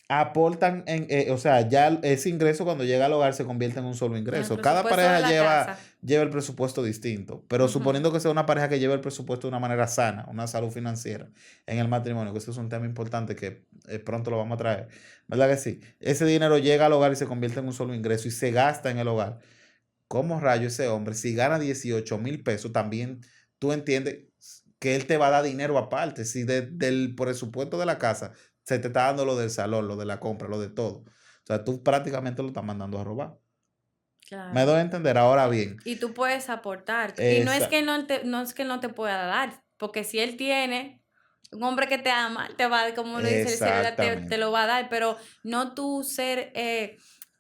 aportan o sea, ya ese ingreso cuando llega al hogar se convierte en un solo En el ingreso. Cada presupuesto de pareja la lleva, casa. lleva el presupuesto distinto, pero Ujú. suponiendo que sea una pareja que lleve el presupuesto de una manera sana, una salud financiera en el matrimonio, que eso es un tema importante que pronto lo vamos a traer, ¿verdad que sí? Ese dinero llega al hogar y se convierte en un solo ingreso y se gasta en el hogar. ¿Cómo rayo ese hombre, si gana 18,000 pesos, también tú entiendes que él te va a dar dinero aparte? Si del presupuesto de la casa se te está dando lo del salón, lo de la compra, lo de todo. O sea, tú prácticamente lo estás mandando a robar. Me Claro. doy a entender. Ahora bien, Y tú puedes aportar. Y no es esa, que no es que no te pueda dar, porque si él tiene un hombre que te ama, te va a dar, como uno dice, el cielo te exactamente. lo va a dar, pero no tú ser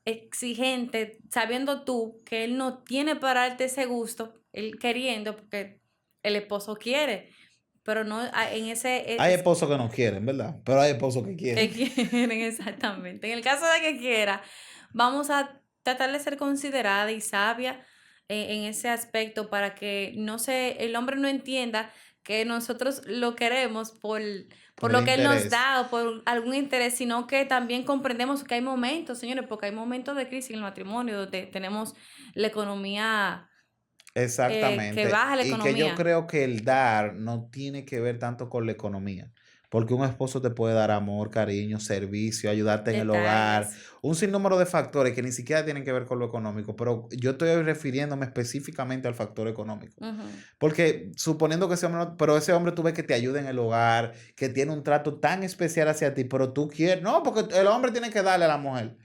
exigente, sabiendo tú que él no tiene para darte ese gusto, él queriendo, porque el esposo quiere, pero no en ese Hay esposos que no quieren, ¿verdad? Pero hay esposos que que quieren. quieren exactamente. En el caso de que quiera, vamos a tratar de ser considerada y sabia en ese aspecto para que el hombre no entienda que nosotros lo queremos por Por el lo que él nos interés. da o por algún interés, sino que también comprendemos que hay momentos, señores, porque hay momentos de crisis en el matrimonio donde tenemos la economía, que Exactamente. baja la Y que yo economía. creo que el dar no tiene que ver tanto con la economía. Porque un esposo te puede dar amor, cariño, servicio, ayudarte en el hogar, Detalles. un sinnúmero de factores que ni siquiera tienen que ver con lo económico. Pero yo estoy refiriéndome específicamente al factor económico. Ujú. Porque suponiendo que ese hombre, pero ese hombre tú ves que te ayuda en el hogar, que tiene un trato tan especial hacia ti, pero tú quieres, no, porque el hombre tiene que darle a la mujer.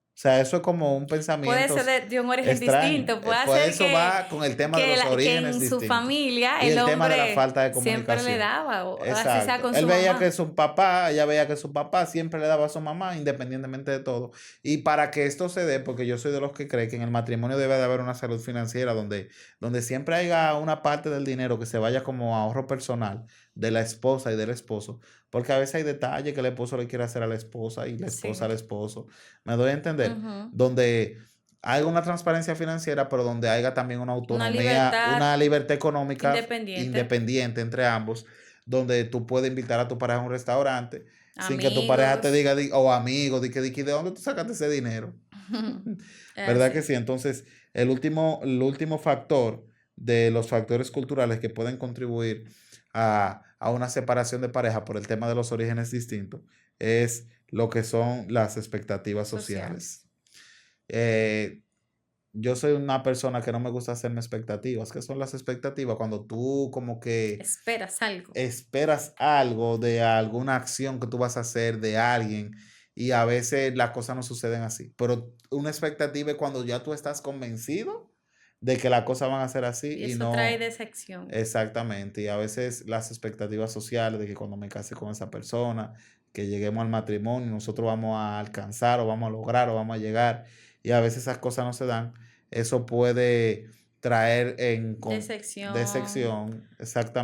O sea, eso es como un Puede pensamiento ser de un origen extraño. distinto, puede Pues ser eso va con el tema de los que orígenes en su distintos familia y el el tema de la hombre falta de siempre le comunicación. daba, o así sea Exacto. con Él su veía que mamá. su papá, ella veía que su papá siempre le daba a su mamá, independientemente de todo. Y para que esto se dé, porque yo soy de los que cree que en el matrimonio debe de haber una salud financiera donde siempre haya una parte del dinero que se vaya como ahorro personal de la esposa y del esposo. Porque a veces hay detalles que el esposo le quiere hacer a la esposa y la esposa Sí. al esposo. Me doy a entender. Ujú. Donde haya una transparencia financiera, pero donde haya también una Una autonomía, libertad una libertad económica independiente, independiente entre ambos, donde tú puedes invitar a tu pareja a un restaurante sin que tu pareja te amigos. diga, o amigos, ¿de dónde tú sacaste ese dinero? ¿Verdad que Así. sí? Entonces, el último factor de los factores culturales que pueden contribuir a una separación de pareja por el tema de los orígenes distintos es lo que son las expectativas Sociales. sociales. Eh, yo soy una persona que no me gusta hacerme expectativas. ¿Qué son las expectativas? Cuando tú como que Esperas algo. esperas algo de alguna acción que tú vas a hacer de alguien y a veces las cosas no suceden así. Pero una expectativa es cuando ya tú estás convencido de que las cosas van a ser así Y y eso trae no decepción. exactamente. Y a veces las expectativas sociales de que cuando me case con esa persona, que lleguemos al matrimonio, nosotros vamos a alcanzar o vamos a lograr o vamos a llegar, y a veces esas cosas no se dan, eso puede traer Decepción. decepción,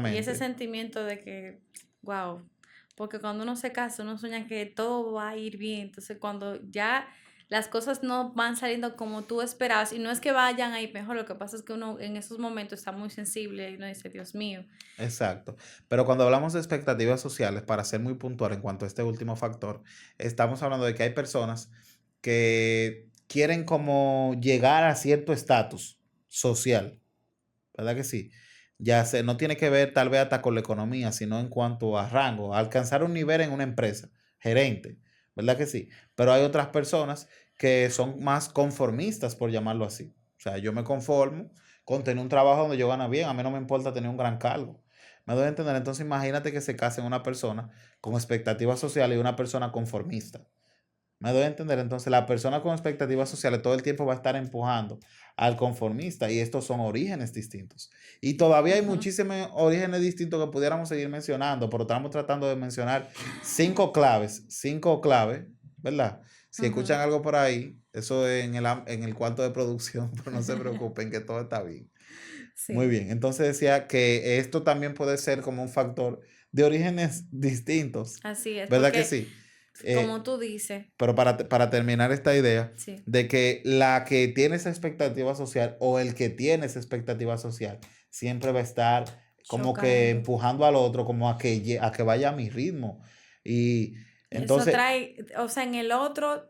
Y ese exactamente. sentimiento de que, wow, porque cuando uno se casa, uno sueña que todo va a ir bien. Entonces, cuando ya las cosas no van saliendo como tú esperabas, y no es que vayan a ir mejor, lo que pasa es que uno en esos momentos está muy sensible y uno dice, Dios mío. Exacto. Pero cuando hablamos de expectativas sociales, para ser muy puntual en cuanto a este último factor, estamos hablando de que hay personas que quieren como llegar a cierto estatus social, ¿verdad que sí? No tiene que ver tal vez hasta con la economía, sino en cuanto a rango, a alcanzar un nivel en una empresa, gerente, ¿verdad que sí? Pero hay otras personas que son más conformistas, por llamarlo así. O sea, yo me conformo con tener un trabajo donde yo gano bien, a mí no me importa tener un gran cargo. Me doy a entender, entonces imagínate que se case una persona con expectativas sociales y una persona conformista. Me doy a entender, entonces la persona con expectativas sociales todo el tiempo va a estar empujando al conformista y estos son orígenes distintos. Y todavía hay Ujú, muchísimos orígenes distintos que pudiéramos seguir mencionando, pero estamos tratando de mencionar cinco claves, ¿verdad? Si ujú. escuchan algo por ahí, eso es en el cuarto de producción, pero no se preocupen que todo está bien. Muy Sí, bien, entonces decía que esto también puede ser como un factor de orígenes distintos, así es, ¿verdad que porque sí? como Eh, tú dices, pero para terminar esta idea sí, de que la que tiene esa expectativa social o el que tiene esa expectativa social siempre va a estar como que chocando. empujando al otro, como a que vaya a mi ritmo. Y Y eso entonces, trae, o sea, en el otro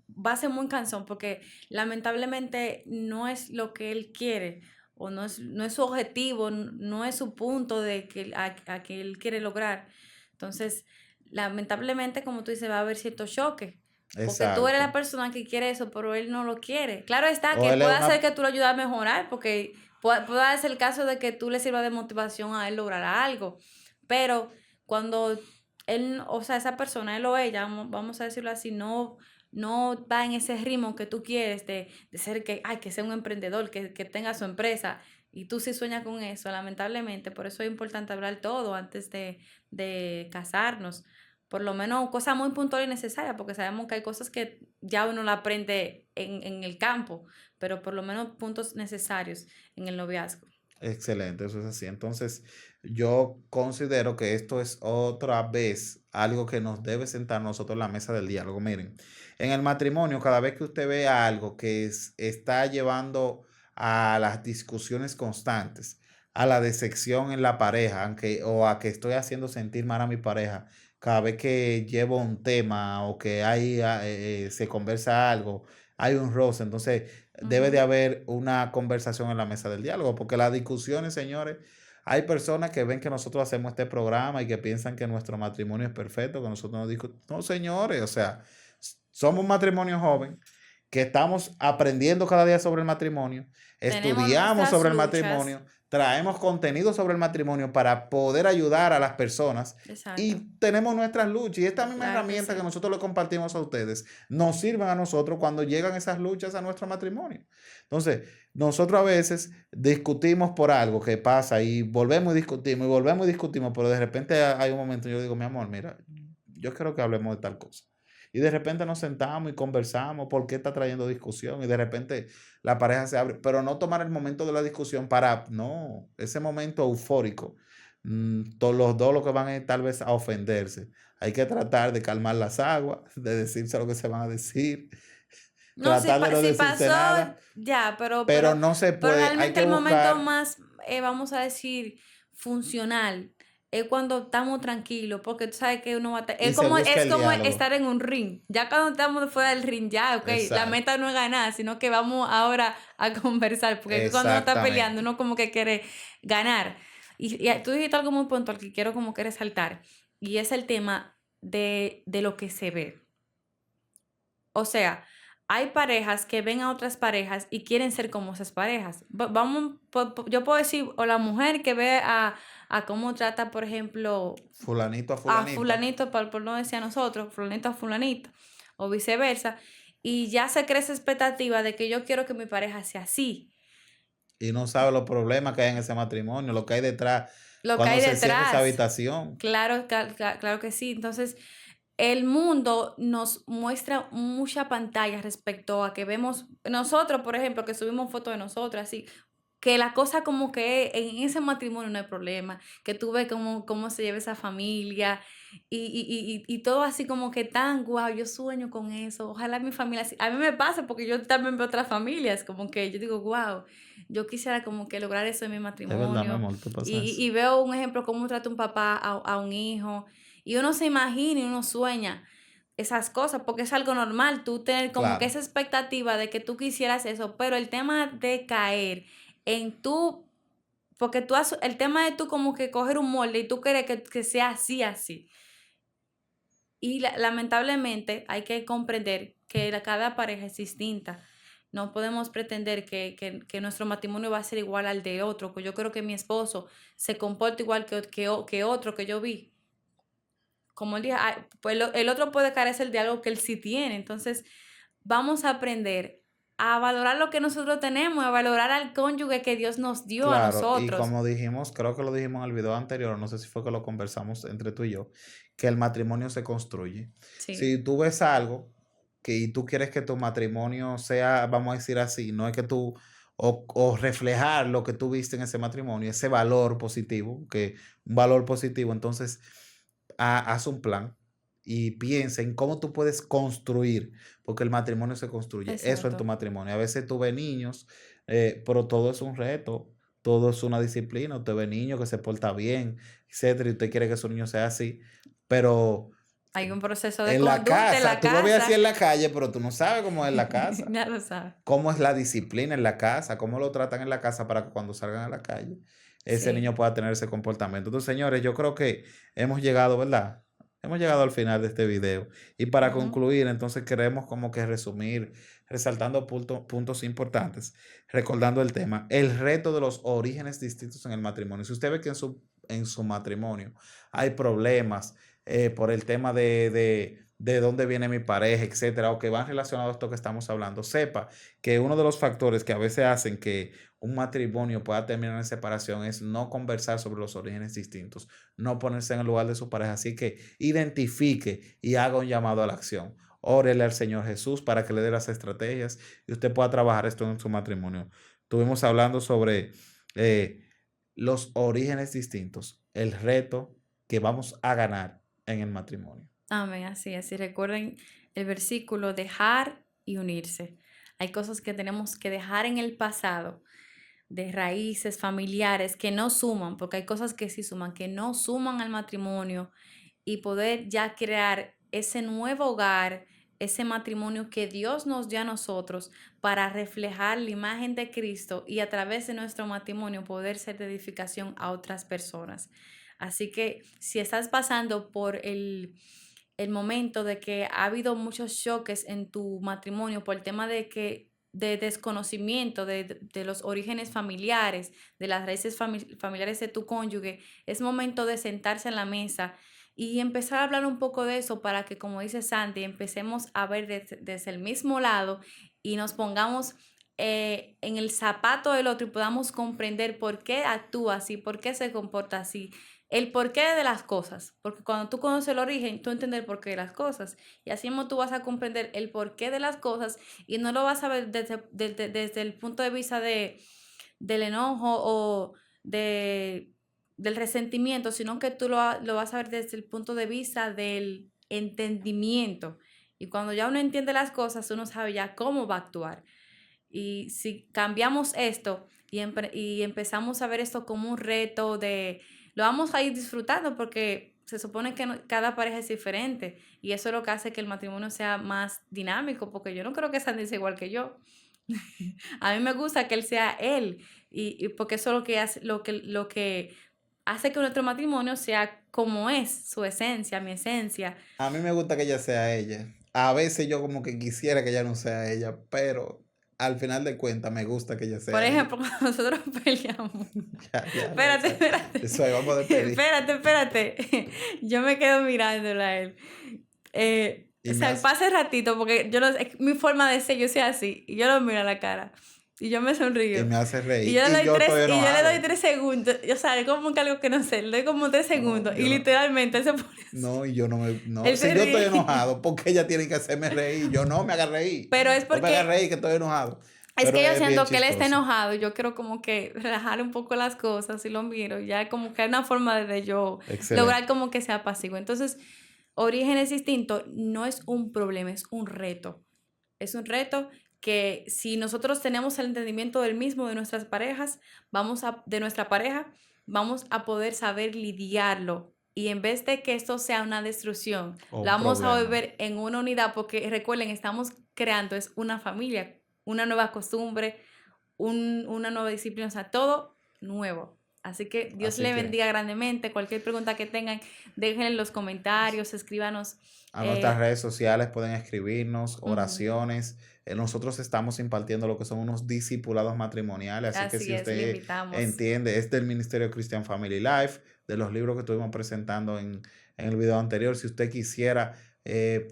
va a ser muy cansón porque lamentablemente no es lo que él quiere o no es su objetivo, no es su punto de que a que él quiere lograr. Entonces, lamentablemente, como tú dices, va a haber cierto choque. Porque tú eres la exacto. persona que quiere eso, pero él no lo quiere. Claro está O que él es puede una, ser que tú lo ayudes a mejorar, porque puede ser el caso de que tú le sirvas de motivación a él lograr algo. Pero cuando él, o sea, esa persona, él o ella, vamos a decirlo así, no va en ese ritmo que tú quieres de ser que, ay, que sea un emprendedor, que tenga su empresa, y tú sí sueñas con eso, lamentablemente, por eso es importante hablar todo antes de casarnos, por lo menos cosas muy puntuales y necesarias, porque sabemos que hay cosas que ya uno la aprende en el campo, pero por lo menos puntos necesarios en el noviazgo. excelente, eso es así. Entonces, yo considero que esto es otra vez algo que nos debe sentar nosotros en la mesa del diálogo. Miren, en el matrimonio, cada vez que usted ve algo que está llevando a las discusiones constantes, a la decepción en la pareja, aunque, o a que estoy haciendo sentir mal a mi pareja, cada vez que llevo un tema o que se conversa algo, hay un roce, entonces debe de Ujú. haber una conversación en la mesa del diálogo, porque las discusiones, señores, hay personas que ven que nosotros hacemos este programa y que piensan que nuestro matrimonio es perfecto, que nosotros no discutimos. No, señores, o sea, somos un matrimonio joven, que estamos aprendiendo cada día sobre el matrimonio, Tenemos estudiamos nuestras sobre el luchas, matrimonio, traemos contenido sobre el matrimonio para poder ayudar a las personas exacto, y tenemos nuestras luchas. Y esta misma claro que herramienta que sí. nosotros le compartimos a ustedes nos sirven a nosotros cuando llegan esas luchas a nuestro matrimonio. Entonces, nosotros a veces discutimos por algo que pasa y volvemos y discutimos, pero de repente hay un momento yo digo, mi amor, mira, yo quiero que hablemos de tal cosa. Y de repente nos sentamos y conversamos por qué está trayendo discusión y de repente la pareja se abre, pero no tomar el momento de la discusión para, no, ese momento eufórico. Todos los dos lo que van es tal vez a ofenderse. Hay que tratar de calmar las aguas, de decirse lo que se van a decir, No, si, tratar de no si decirse pasó, nada, ya, pero, pero pero, no se pero puede, hay realmente que el momento buscar, más, vamos a decir, funcional, es cuando estamos tranquilos, porque tú sabes que uno va a y se busca es el como diálogo. estar en un ring. Ya cuando estamos fuera del ring, ya, ok, la Exacto, meta no es ganar, sino que vamos ahora a conversar, porque cuando uno está peleando, exactamente. uno como que quiere ganar. Y tú dijiste algo muy puntual que quiero como que resaltar, y es el tema de lo que se ve. O sea, hay parejas que ven a otras parejas y quieren ser como esas parejas. Vamos, yo puedo decir, o la mujer que ve a cómo trata, por ejemplo, Fulanito a a fulanita. fulanito, por no decir a nosotros, fulanito a fulanito. o viceversa, y ya se crea esa expectativa de que yo quiero que mi pareja sea así. Y no sabe los problemas que hay en ese matrimonio, lo que hay detrás, Lo que cuando hay se cierra esa detrás, habitación. claro, claro que sí. Entonces, el mundo nos muestra mucha pantalla respecto a que vemos nosotros, por ejemplo, que subimos fotos de nosotros, así, que la cosa como que en ese matrimonio no hay problema, que tú ves cómo se lleva esa familia y todo así como que tan guau, yo sueño con eso, ojalá mi familia, a mí me pasa porque yo también veo otras familias, como que yo digo, wow, yo quisiera como que lograr eso en mi Es verdad, mi matrimonio amor, te pasa eso. y veo un ejemplo cómo trata un papá a un hijo y uno se imagina y uno sueña esas cosas, porque es algo normal, tú tener como que Claro, esa expectativa de que tú quisieras eso, pero el tema de caer en tú, porque el tema de tú como que coger un molde y tú quieres que sea así, así. Y lamentablemente hay que comprender que cada pareja es distinta. No podemos pretender que nuestro matrimonio va a ser igual al de otro, que yo creo que mi esposo se comporta igual que otro que yo vi. Como él dijo, pues el otro puede carecer de algo que él sí tiene. Entonces, vamos a aprender a valorar lo que nosotros tenemos, a valorar al cónyuge que Dios nos dio a claro. Y nosotros. como dijimos, creo que lo dijimos en el video anterior, no sé si fue que lo conversamos entre tú y yo, que el matrimonio se construye. Sí, Si tú ves algo y tú quieres que tu matrimonio sea, vamos a decir así, no es que tú, o reflejar lo que tú viste en ese matrimonio, ese valor positivo, que un valor positivo, entonces haz un plan y piensa en cómo tú puedes construir, porque el matrimonio se construye, eso en tu exacto. matrimonio. A veces tú ves niños, pero todo es un reto, todo es una disciplina. Usted ve niños que se porta bien, etcétera, y usted quiere que su niño sea así, pero Hay un proceso de en la conducta en casa, la tú lo ves así casa. en la calle, pero tú no sabes cómo es en la casa, Ya lo sabes. cómo es la disciplina en la casa, cómo lo tratan en la casa para que cuando salgan a la calle, ese Sí. niño pueda tener ese comportamiento. Entonces, señores, yo creo que hemos llegado, ¿verdad? Hemos llegado al final de este video. Y para Ujú. concluir, entonces queremos como que resumir, resaltando puntos importantes, recordando el tema, el reto de los orígenes distintos en el matrimonio. Si usted ve que en su matrimonio hay problemas por el tema de dónde viene mi pareja, etcétera, o que van relacionados a esto que estamos hablando, sepa que uno de los factores que a veces hacen que un matrimonio pueda terminar en separación es no conversar sobre los orígenes distintos, no ponerse en el lugar de su pareja. Así que identifique y haga un llamado a la acción. Órele al Señor Jesús para que le dé las estrategias y usted pueda trabajar esto en su matrimonio. Estuvimos hablando sobre eh, los orígenes distintos, el reto que vamos a ganar en el matrimonio. Amén, así es. Y recuerden el versículo, dejar y unirse. Hay cosas que tenemos que dejar en el pasado, de raíces familiares que no suman, porque hay cosas que sí suman, que no suman al matrimonio y poder ya crear ese nuevo hogar, ese matrimonio que Dios nos dio a nosotros para reflejar la imagen de Cristo y a través de nuestro matrimonio poder ser de edificación a otras personas. Así que si estás pasando por el momento de que ha habido muchos choques en tu matrimonio por el tema de desconocimiento de los orígenes familiares, de las raíces familiares de tu cónyuge, es momento de sentarse en la mesa y empezar a hablar un poco de eso para que, como dice Sandy, empecemos a ver desde el mismo lado y nos pongamos en el zapato del otro y podamos comprender por qué actúa así, por qué se comporta así, el porqué de las cosas, porque cuando tú conoces el origen, tú entiendes el porqué de las cosas, y así mismo tú vas a comprender el porqué de las cosas y no lo vas a ver desde el punto de vista del enojo o del resentimiento, sino que tú lo vas a ver desde el punto de vista del entendimiento. Y cuando ya uno entiende las cosas, uno sabe ya cómo va a actuar. Y si cambiamos esto y empezamos a ver esto como un reto lo vamos a ir disfrutando porque se supone que cada pareja es diferente y eso es lo que hace que el matrimonio sea más dinámico, porque yo no creo que Sandy sea igual que yo. A mí me gusta que él sea él y porque eso es lo que hace, lo que hace que nuestro matrimonio sea como es, su esencia, mi esencia. A mí me gusta que ella sea ella. A veces yo como que quisiera que ella no sea ella, pero al final de cuentas me gusta que ella Por sea ella. ejemplo, cuando nosotros peleamos. Ya, Espérate, eso ahí, vamos a despedir. espérate. Yo me quedo mirándola a él. Y O me sea, hace, pasa el ratito, porque es mi forma de ser, yo soy así. Y yo lo miro a la cara. Y yo me y sonrío. me hace Y reír. yo le Y doy yo estoy y yo le doy enojado. 3 segundos. O sea, es como que algo que no sé. Le doy como 3 segundos. Y Yo no. literalmente él se pone así. No, y yo no me. No. Él Si se yo estoy ríe. enojado, ¿por qué ella tiene que hacerme reír? Yo no me haga reír. Pero es No me haga porque reír que estoy enojado. es Pero que yo es bien siento que él está chistoso. enojado. Yo quiero como que relajar un poco las cosas y lo miro. Ya como que hay una forma de yo lograr Excelente. como que sea pasivo. Entonces, orígenes distintos no es un problema, es un reto. Es un reto que si nosotros tenemos el entendimiento del mismo de nuestras parejas, de nuestra pareja, vamos a poder saber lidiarlo. Y en vez de que esto sea una destrucción, O la un vamos a problema. volver en una unidad, porque recuerden, estamos creando es una familia, una nueva costumbre, una nueva disciplina, o sea, todo nuevo. Así que Dios Así le que bendiga grandemente. Cualquier pregunta que tengan, déjenla en los comentarios, escríbanos. a nuestras eh, redes sociales pueden escribirnos Ujú. oraciones. Nosotros estamos impartiendo lo que son unos discipulados matrimoniales. Así que Así si es, le usted invitamos. entiende, es del Ministerio Christian Family Life, de los libros que estuvimos presentando en el video anterior. Si usted quisiera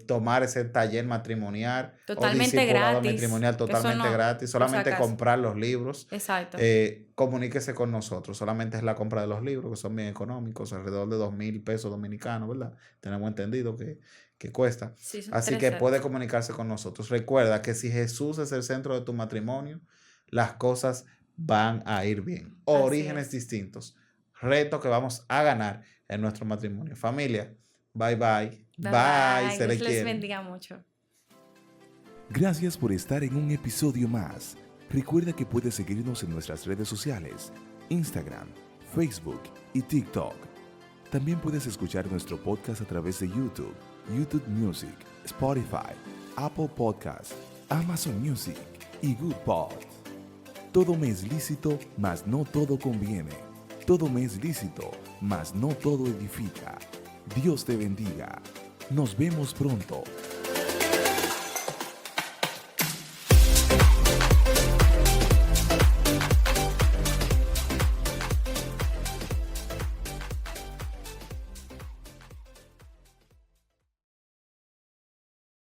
tomar ese taller matrimonial o Totalmente discipulado gratis, matrimonial que eso totalmente no, gratis, por si solamente acaso. comprar los libros, Exacto. comuníquese con nosotros. Solamente es la compra de los libros, que son bien económicos, alrededor de 2,000 pesos dominicanos, ¿verdad? Tenemos entendido que cuesta. Sí, son Así tres que puede ceros. comunicarse con nosotros. Recuerda que si Jesús es el centro de tu matrimonio, las cosas van a ir bien. Así Orígenes es. distintos. Reto que vamos a ganar en nuestro matrimonio. Familia, bye bye. Bye Bye, bye. se Dios le les quiere. bendiga mucho. Gracias por estar en un episodio más. Recuerda que puedes seguirnos en nuestras redes sociales, Instagram, Facebook y TikTok. También puedes escuchar nuestro podcast a través de YouTube, YouTube Music, Spotify, Apple Podcasts, Amazon Music y Good Pods. Todo me es lícito, mas no todo conviene. Todo me es lícito, mas no todo edifica. Dios te bendiga. Nos vemos pronto.